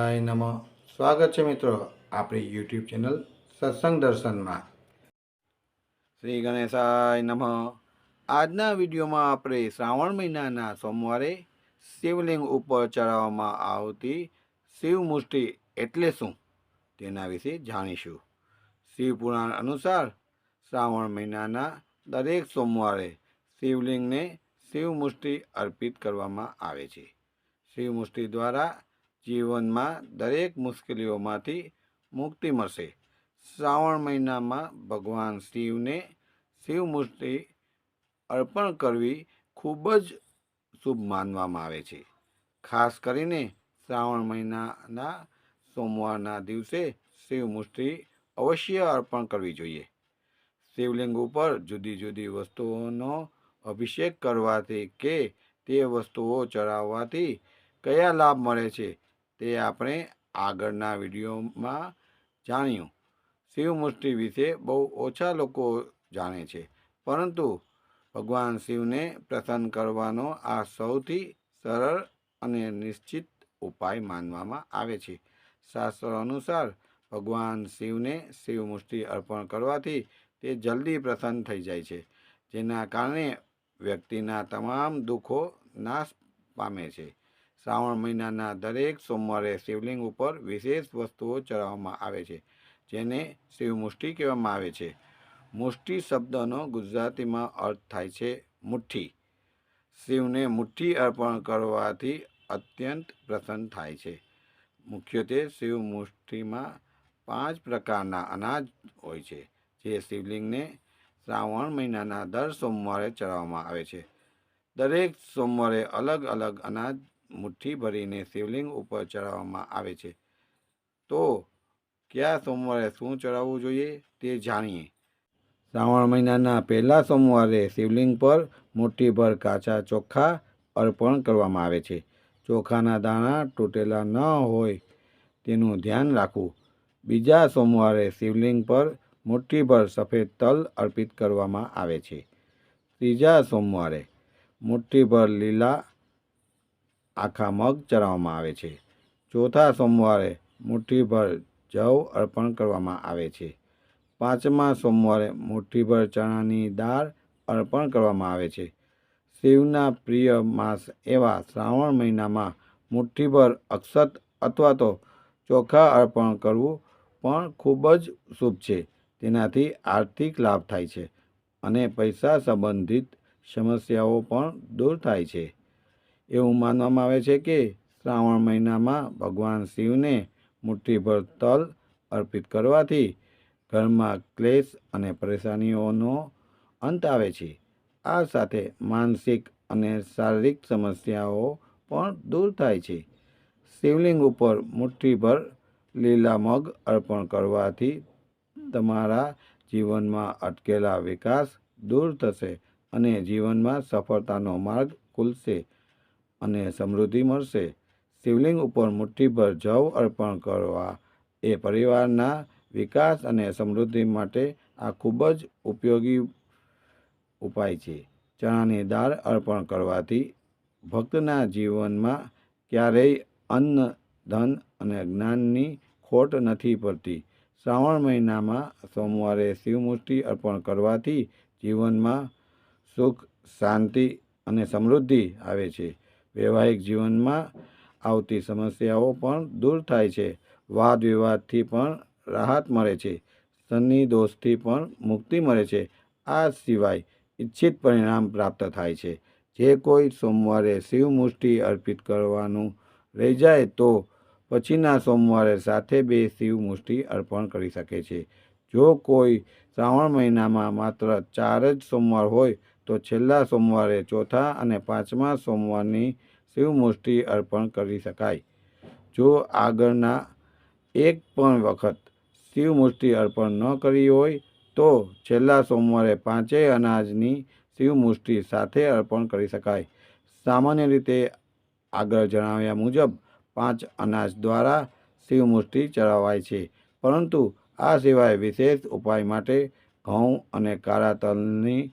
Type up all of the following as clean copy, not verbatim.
ગણેશાય નમઃ. સ્વાગત છે મિત્રો આપણી યુટ્યુબ ચેનલ સત્સંગ દર્શનમાં. શ્રી ગણેશાય નમઃ. આજના વિડીયોમાં આપણે શ્રાવણ મહિનાના સોમવારે શિવલિંગ ઉપર ચડાવવામાં આવતી શિવ મુષ્ટિ એટલે શું તેના વિશે જાણીશું. શિવ પુરાણ અનુસાર શ્રાવણ મહિનાના દરેક સોમવારે શિવલિંગને શિવ મુષ્ટિ અર્પિત કરવામાં આવે છે. શિવ મુષ્ટિ દ્વારા જીવનમાં દરેક મુશ્કેલીઓમાંથી મુક્તિ મળશે. શ્રાવણ મહિનામાં ભગવાન શિવને શિવ મુષ્ટિ અર્પણ કરવી ખૂબ જ શુભ માનવામાં આવે છે. ખાસ કરીને શ્રાવણ મહિનાના સોમવારના દિવસે શિવ મુષ્ટિ અવશ્ય અર્પણ કરવી જોઈએ. શિવલિંગ ઉપર જુદી જુદી વસ્તુઓનો અભિષેક કરવાથી કે તે વસ્તુઓ ચડાવવાથી કયા લાભ મળે છે તે આપણે આગળના વિડીયોમાં જાણ્યું. શિવ મુષ્ટિ વિશે બહુ ઓછા લોકો જાણે છે, પરંતુ ભગવાન શિવને પ્રસન્ન કરવાનો આ સૌથી સરળ અને નિશ્ચિત ઉપાય માનવામાં આવે છે. શાસ્ત્રો અનુસાર ભગવાન શિવને શિવ મુષ્ટિ અર્પણ કરવાથી તે જલ્દી પ્રસન્ન થઈ જાય છે, જેના કારણે વ્યક્તિના તમામ દુઃખો નાશ પામે છે. શ્રાવણ મહિનાના દરેક સોમવારે શિવલિંગ ઉપર વિશેષ વસ્તુઓ ચડાવવામાં આવે છે, જેને શિવ મુષ્ટિ કહેવામાં આવે છે. મુષ્ટિ શબ્દનો ગુજરાતીમાં અર્થ થાય છે મુઠ્ઠી. શિવને મુઠ્ઠી અર્પણ કરવાથી અત્યંત પ્રસન્ન થાય છે. મુખ્યત્વે શિવ મુષ્ટિમાં 5 પ્રકારના અનાજ હોય છે, જે શિવલિંગને શ્રાવણ મહિનાના દર સોમવારે ચડાવવામાં આવે છે. દરેક સોમવારે અલગ અલગ અનાજ મુઠ્ઠી ભરીને શિવલિંગ ઉપર ચડાવવામાં આવે છે. તો કયા સોમવારે શું ચડાવવું જોઈએ તે જાણીએ. શ્રાવણ મહિનાના પહેલા સોમવારે શિવલિંગ પર મુઠ્ઠીભર કાચા ચોખા અર્પણ કરવામાં આવે છે. ચોખાના દાણા તૂટેલા ન હોય તેનું ધ્યાન રાખવું. બીજા સોમવારે શિવલિંગ પર મુઠ્ઠીભર સફેદ તલ અર્પિત કરવામાં આવે છે. ત્રીજા સોમવારે મુઠ્ઠીભર લીલા આખા મગ ચડાવવામાં આવે છે. ચોથા સોમવારે મુઠ્ઠીભર જવ અર્પણ કરવામાં આવે છે. પાંચમા સોમવારે મુઠ્ઠીભર ચણાની દાળ અર્પણ કરવામાં આવે છે. શિવના પ્રિય માસ એવા શ્રાવણ મહિનામાં મુઠ્ઠીભર અક્ષત અથવા તો ચોખા અર્પણ કરવું પણ ખૂબ જ શુભ છે. તેનાથી આર્થિક લાભ થાય છે અને પૈસા સંબંધિત સમસ્યાઓ પણ દૂર થાય છે. એવું માનવામાં આવે છે કે શ્રાવણ મહિનામાં ભગવાન શિવને મુઠ્ઠીભર તલ અર્પિત કરવાથી ઘરમાં ક્લેશ અને પરેશાનીઓનો અંત આવે છે. આ સાથે માનસિક અને શારીરિક સમસ્યાઓ પણ દૂર થાય છે. શિવલિંગ ઉપર મુઠ્ઠીભર લીલા મગ અર્પણ કરવાથી તમારા જીવનમાં અટકેલા વિકાસ દૂર થશે અને જીવનમાં સફળતાનો માર્ગ ખુલશે અને સમૃદ્ધિ મળશે. શિવલિંગ ઉપર મુઠ્ઠીભર જવ અર્પણ કરવા એ પરિવારના વિકાસ અને સમૃદ્ધિ માટે આ ખૂબ જ ઉપયોગી ઉપાય છે. ચણાની દાળ અર્પણ કરવાથી ભક્તના જીવનમાં ક્યારેય અન્ન, ધન અને જ્ઞાનની ખોટ નથી પડતી. શ્રાવણ મહિનામાં સોમવારે શિવ મુષ્ટિ અર્પણ કરવાથી જીવનમાં સુખ, શાંતિ અને સમૃદ્ધિ આવે છે. વૈવાહિક જીવનમાં આવતી સમસ્યાઓ પણ દૂર થાય છે. વાદ વિવાદથી પણ રાહત મળે છે. શનિ દોષથી પણ મુક્તિ મળે છે. આ સિવાય ઈચ્છિત પરિણામ પ્રાપ્ત થાય છે. જે કોઈ સોમવારે શિવ મુષ્ટિ અર્પિત કરવાનું રહી જાય તો પછીના સોમવારે સાથે 2 શિવ મુષ્ટિ અર્પણ કરી શકે છે. જો કોઈ શ્રાવણ મહિનામાં માત્ર 4 જ સોમવાર હોય તો છેલ્લા સોમવારે ચોથા અને પાંચમા સોમવારની શિવ મુષ્ટિ અર્પણ કરી શકાય. જો આગળના એક પણ વખત શિવ મુષ્ટિ અર્પણ ન કરી હોય તો છેલ્લા સોમવારે 5 અનાજની શિવ મુષ્ટિ સાથે અર્પણ કરી શકાય. સામાન્ય રીતે આગળ જણાવ્યા મુજબ 5 અનાજ દ્વારા શિવ મુષ્ટિ ચડાવાય છે, પરંતુ આ સિવાય વિશેષ ઉપાય માટે ઘઉં અને કાળા તલની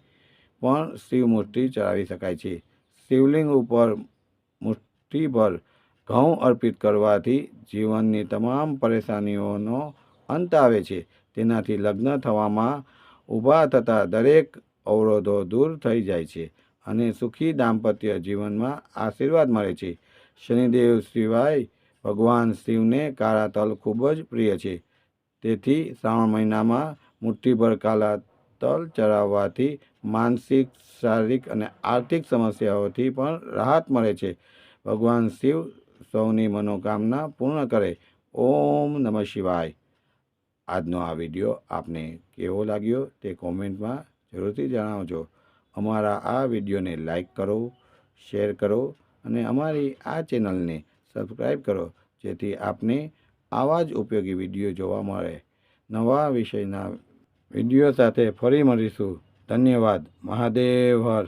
પણ શિવ મુષ્ટિ ચડાવી શકાય છે. શિવલિંગ ઉપર મુઠ્ઠીભર ઘઉં અર્પિત કરવાથી જીવનની તમામ પરેશાનીઓનો અંત આવે છે. તેનાથી લગ્ન થવામાં ઊભા થતા દરેક અવરોધો દૂર થઈ જાય છે અને સુખી દાંપત્ય જીવનમાં આશીર્વાદ મળે છે. શનિદેવ સિવાય ભગવાન શિવને કાળા તલ ખૂબ જ પ્રિય છે. તેથી શ્રાવણ મહિનામાં મુઠ્ઠીભર કાળા તલ ચડાવવાથી માનસિક, શારીરિક અને આર્થિક સમસ્યાઓથી પણ રાહત મળે છે. ભગવાન શિવ સૌની મનોકામના પૂર્ણ કરે. ઓમ નમઃ શિવાય. આજનો આ વિડીયો આપને કેવો લાગ્યો તે કોમેન્ટમાં જરૂરથી જણાવજો. અમારા આ વિડીયોને લાઈક કરો, શેર કરો અને અમારી આ ચેનલને સબસ્ક્રાઈબ કરો, જેથી આપને આવા જ ઉપયોગી વિડીયો જોવા મળે. નવા વિષયના વિડીયો સાથે ફરી મળીશું. ધન્યવાદ. મહાદેવ હર.